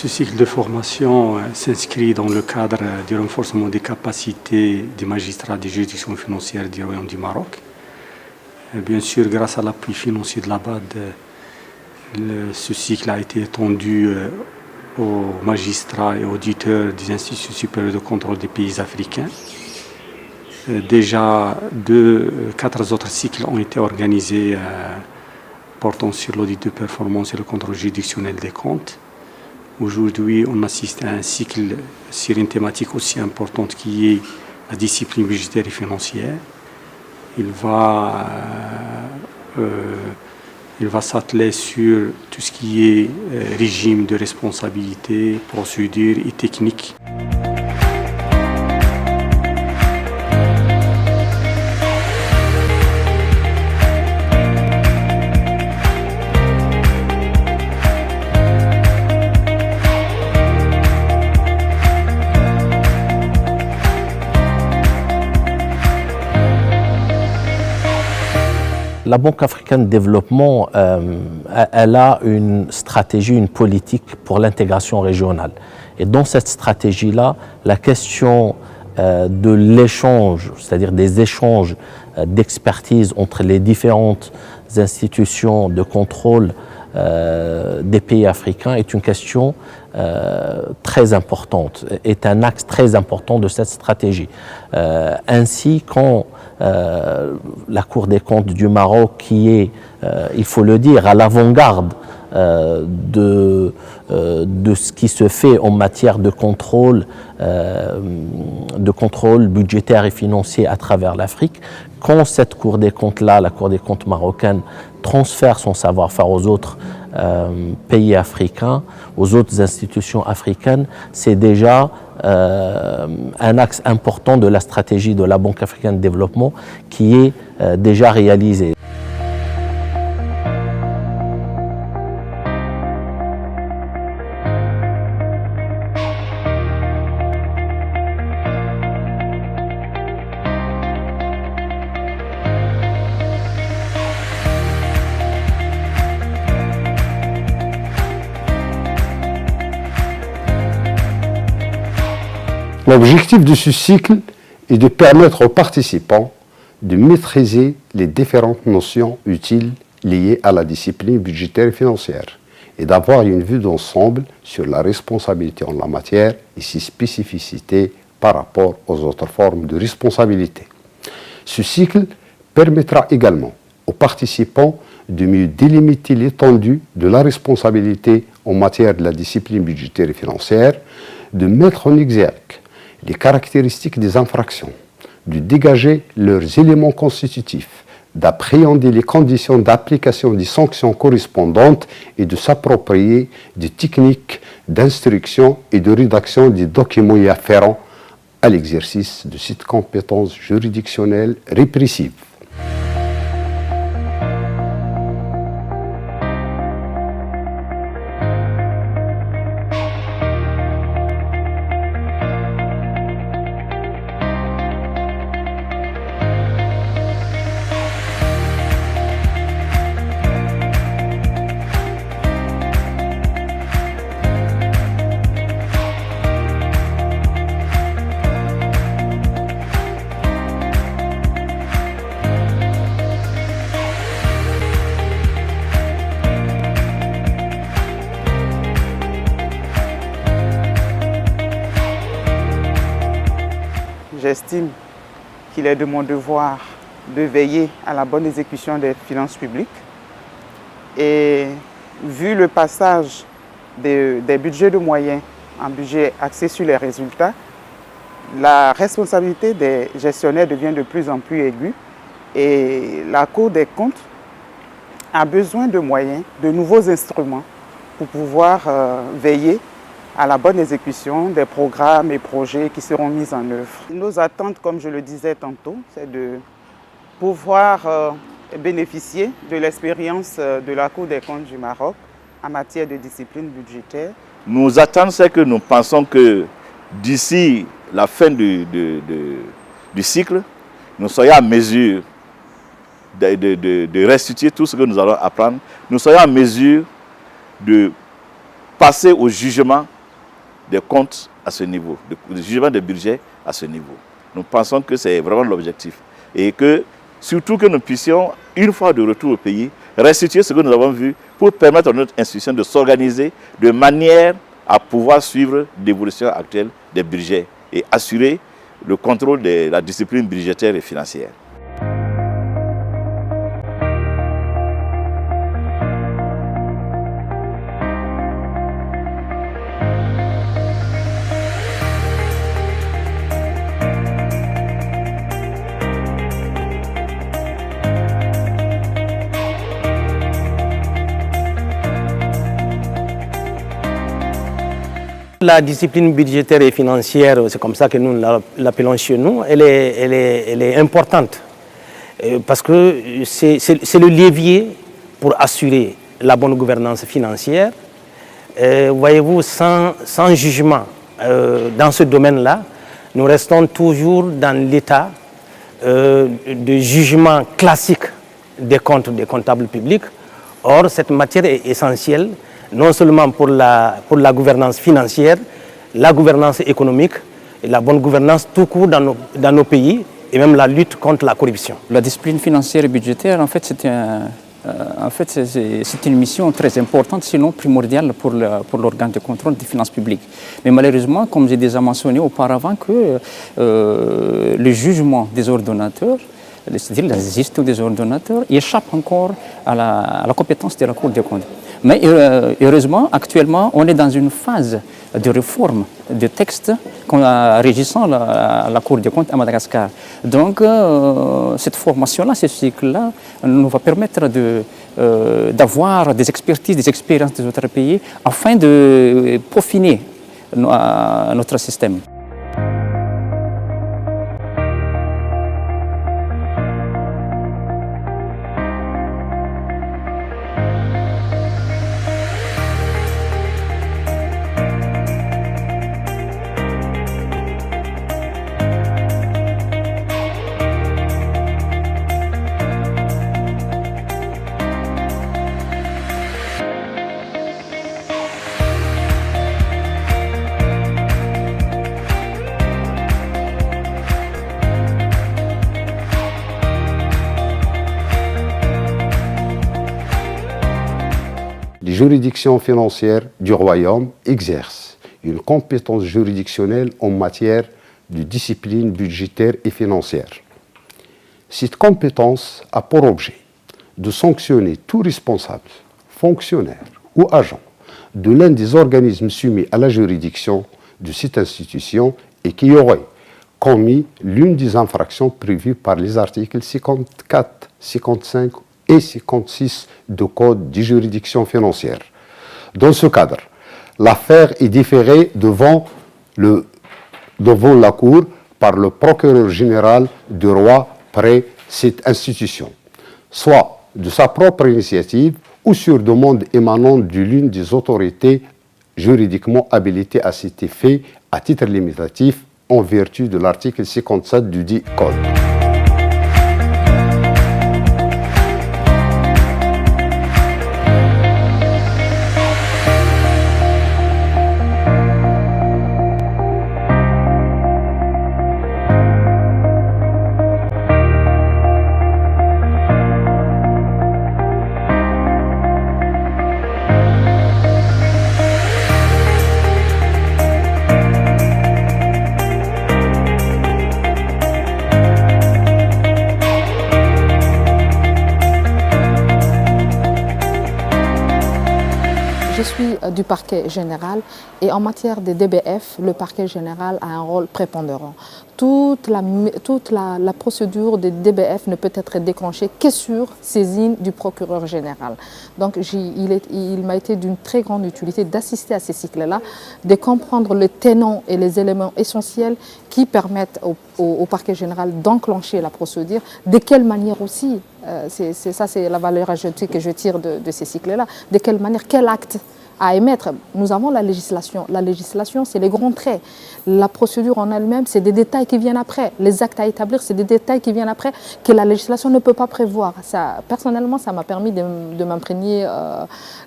Ce cycle de formation s'inscrit dans le cadre du renforcement des capacités des magistrats des juridictions financières du Royaume du Maroc. Bien sûr, grâce à l'appui financier de la BAD, ce cycle a été étendu aux magistrats et auditeurs des institutions supérieures de contrôle des pays africains. Déjà, 4 autres cycles ont été organisés portant sur l'audit de performance et le contrôle juridictionnel des comptes. Aujourd'hui, on assiste à un cycle sur une thématique aussi importante qui est la discipline budgétaire et financière. Il va s'atteler sur tout ce qui est régime de responsabilité, procédures et techniques. La Banque africaine de développement, elle a une stratégie, une politique pour l'intégration régionale. Et dans cette stratégie-là, la question de l'échange, c'est-à-dire des échanges d'expertise entre les différentes institutions de contrôle des pays africains est une question très importante, est un axe très important de cette stratégie. Ainsi, quand la Cour des comptes du Maroc, qui est, il faut le dire, à l'avant-garde de ce qui se fait en matière de contrôle budgétaire et financier à travers l'Afrique, quand cette Cour des comptes-là, la Cour des comptes marocaine, transfère son savoir-faire aux autres pays africains, aux autres institutions africaines, c'est déjà un axe important de la stratégie de la Banque africaine de développement qui est déjà réalisé. L'objectif de ce cycle est de permettre aux participants de maîtriser les différentes notions utiles liées à la discipline budgétaire et financière et d'avoir une vue d'ensemble sur la responsabilité en la matière et ses spécificités par rapport aux autres formes de responsabilité. Ce cycle permettra également aux participants de mieux délimiter l'étendue de la responsabilité en matière de la discipline budgétaire et financière, de mettre en exergue les caractéristiques des infractions, de dégager leurs éléments constitutifs, d'appréhender les conditions d'application des sanctions correspondantes et de s'approprier des techniques d'instruction et de rédaction des documents y afférents à l'exercice de cette compétence juridictionnelle répressive. J'estime qu'il est de mon devoir de veiller à la bonne exécution des finances publiques. Et vu le passage des budgets de moyens en budget axé sur les résultats, la responsabilité des gestionnaires devient de plus en plus aiguë et la Cour des comptes a besoin de moyens, de nouveaux instruments pour pouvoir veiller à la bonne exécution des programmes et projets qui seront mis en œuvre. Nos attentes, comme je le disais tantôt, c'est de pouvoir bénéficier de l'expérience de la Cour des comptes du Maroc en matière de discipline budgétaire. Nos attentes, c'est que nous pensons que d'ici la fin du cycle, nous soyons en mesure de restituer tout ce que nous allons apprendre. Nous soyons en mesure de passer au jugement des comptes à ce niveau, du jugement des budgets à ce niveau. Nous pensons que c'est vraiment l'objectif. Et que, surtout que nous puissions, une fois de retour au pays, restituer ce que nous avons vu pour permettre à notre institution de s'organiser de manière à pouvoir suivre l'évolution actuelle des budgets et assurer le contrôle de la discipline budgétaire et financière. La discipline budgétaire et financière, c'est comme ça que nous l'appelons chez nous, elle est importante parce que c'est le levier pour assurer la bonne gouvernance financière. Voyez-vous, sans jugement dans ce domaine-là, nous restons toujours dans l'état de jugement classique des comptes des comptables publics. Or, cette matière est essentielle non seulement pour la gouvernance financière, la gouvernance économique et la bonne gouvernance tout court dans nos pays et même la lutte contre la corruption. La discipline financière et budgétaire, en fait, c'est une mission très importante, sinon primordiale pour l'organe de contrôle des finances publiques. Mais malheureusement, comme j'ai déjà mentionné auparavant, que le jugement des ordonnateurs, c'est-à-dire la gestion des ordonnateurs, échappe encore à la compétence de la Cour des comptes. Mais heureusement, actuellement, on est dans une phase de réforme de textes régissant la Cour des comptes à Madagascar. Donc, cette formation-là, ce cycle-là, nous va permettre d'avoir des expertises, des expériences des autres pays afin de peaufiner notre système. Les juridictions financières du Royaume exercent une compétence juridictionnelle en matière de discipline budgétaire et financière. Cette compétence a pour objet de sanctionner tout responsable, fonctionnaire ou agent de l'un des organismes soumis à la juridiction de cette institution et qui aurait commis l'une des infractions prévues par les articles 54, 55 et 56 du Code des juridictions financières. Dans ce cadre, l'affaire est déférée devant la Cour par le procureur général du roi près cette institution, soit de sa propre initiative ou sur demande émanant de l'une des autorités juridiquement habilitées à cet effet à titre limitatif en vertu de l'article 57 du dit Code. Je suis du parquet général et en matière de DBF, le parquet général a un rôle prépondérant. Toute la procédure de DBF ne peut être déclenchée que sur saisine du procureur général. Donc il m'a été d'une très grande utilité d'assister à ces cycles-là, de comprendre les tenants et les éléments essentiels qui permettent au parquet général d'enclencher la procédure, de quelle manière aussi, c'est la valeur ajoutée que je tire de ces cycles-là, de quelle manière, quel acte à émettre. Nous avons la législation. La législation, c'est les grands traits. La procédure en elle-même, c'est des détails qui viennent après. Les actes à établir, c'est des détails qui viennent après que la législation ne peut pas prévoir. Ça, personnellement, ça m'a permis de m'imprégner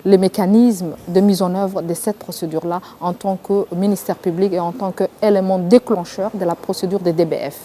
les mécanismes de mise en œuvre de cette procédure-là en tant que ministère public et en tant qu'élément déclencheur de la procédure des DBF.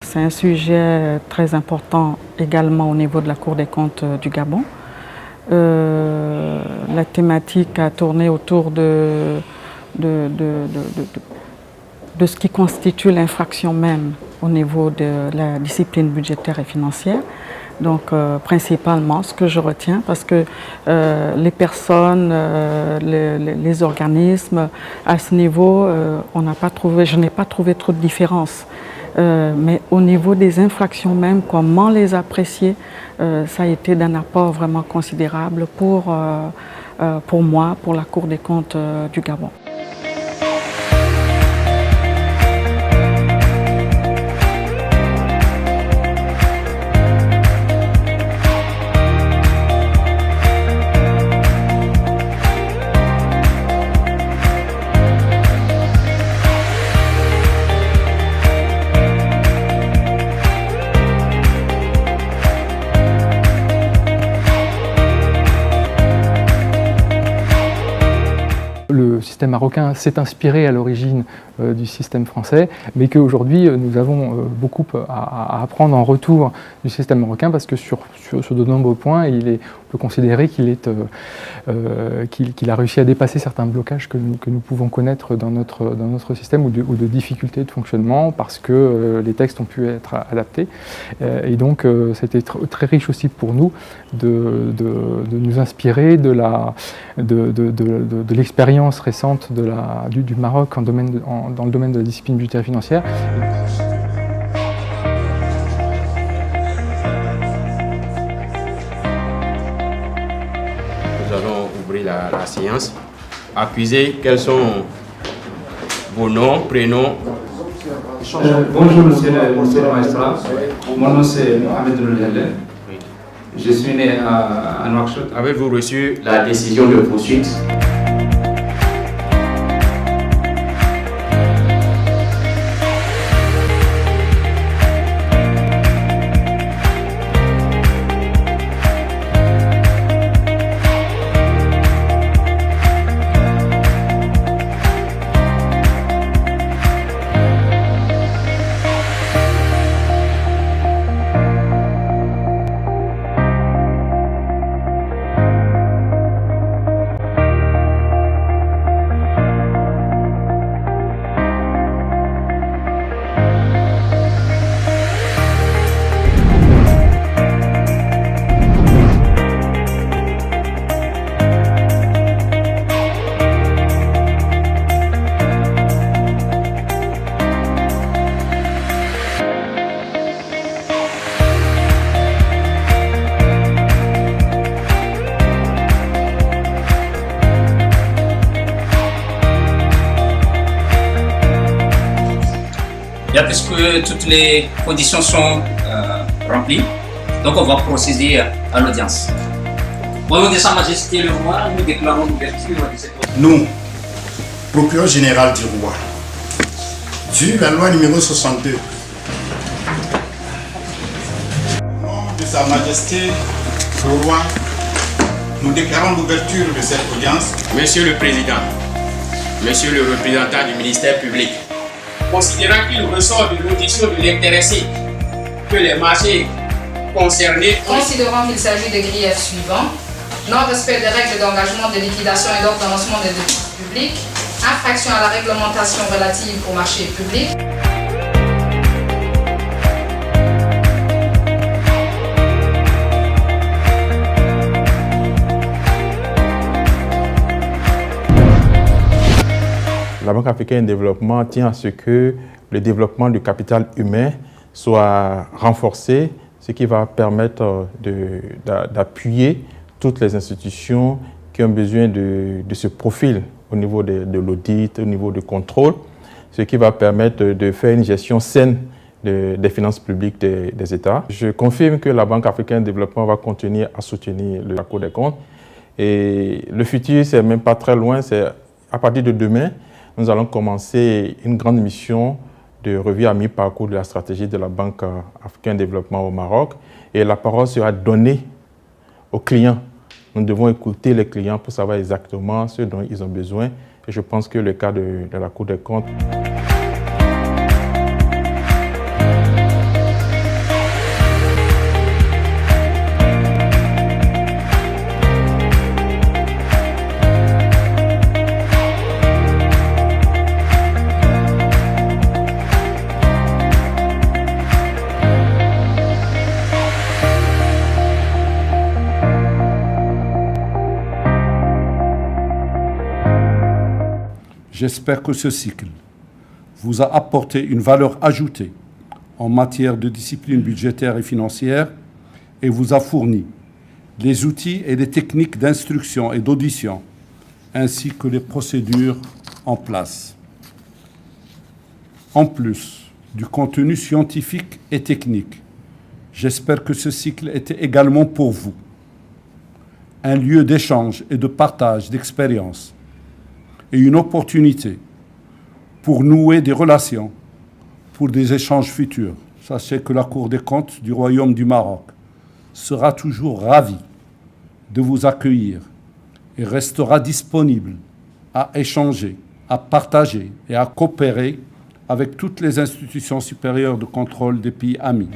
C'est un sujet très important également au niveau de la Cour des comptes du Gabon. La thématique a tourné autour de ce qui constitue l'infraction même au niveau de la discipline budgétaire et financière. Donc principalement ce que je retiens, parce que les personnes, les organismes, à ce niveau, je n'ai pas trouvé trop de différence. Mais au niveau des infractions même, comment les apprécier, ça a été d'un apport vraiment considérable pour moi, pour la Cour des comptes du Gabon. Le système marocain s'est inspiré à l'origine du système français, mais qu'aujourd'hui nous avons beaucoup à apprendre en retour du système marocain, parce que sur de nombreux points, on peut considérer qu'il a réussi à dépasser certains blocages que nous pouvons connaître dans notre système, ou de difficultés de fonctionnement, parce que les textes ont pu être adaptés. Et donc c'était très riche aussi pour nous de nous inspirer de l'expérience récente du Maroc dans le domaine de la discipline budgétaire et financière. Nous allons ouvrir la séance. Accusés, quels sont vos noms, prénoms? Bonjour monsieur le magistrat, mon nom c'est Mohamed Roulelle. Je suis né à Nouakchott. Avez-vous reçu la décision de poursuite? Puisque toutes les conditions sont remplies, donc on va procéder à l'audience. Au nom de Sa Majesté le Roi, nous déclarons l'ouverture de cette audience. Nous, procureur général du Roi, vu la loi numéro 62, au nom de Sa Majesté le Roi, nous déclarons l'ouverture de cette audience. Monsieur le Président, Monsieur le représentant du ministère public, considérant qu'il ressort de l'audition de l'intéressé que les marchés concernés. Considérant qu'il s'agit de griefs suivants: non-respect des règles d'engagement, de liquidation et d'ordonnancement des dépenses publiques, infraction à la réglementation relative aux marchés publics. La Banque africaine de développement tient à ce que le développement du capital humain soit renforcé, ce qui va permettre d'appuyer toutes les institutions qui ont besoin de ce profil au niveau de l'audit, au niveau du contrôle, ce qui va permettre de faire une gestion saine des finances publiques des États. Je confirme que la Banque africaine de développement va continuer à soutenir la Cour des comptes. Et le futur, c'est même pas très loin, c'est à partir de demain, nous allons commencer une grande mission de revue à mi-parcours de la stratégie de la Banque africaine de développement au Maroc. Et la parole sera donnée aux clients. Nous devons écouter les clients pour savoir exactement ce dont ils ont besoin. Et je pense que le cas de la Cour des comptes. J'espère que ce cycle vous a apporté une valeur ajoutée en matière de discipline budgétaire et financière et vous a fourni les outils et les techniques d'instruction et d'audition, ainsi que les procédures en place. En plus du contenu scientifique et technique, j'espère que ce cycle était également pour vous un lieu d'échange et de partage d'expériences et une opportunité pour nouer des relations, pour des échanges futurs. Sachez que la Cour des comptes du Royaume du Maroc sera toujours ravie de vous accueillir et restera disponible à échanger, à partager et à coopérer avec toutes les institutions supérieures de contrôle des pays amis.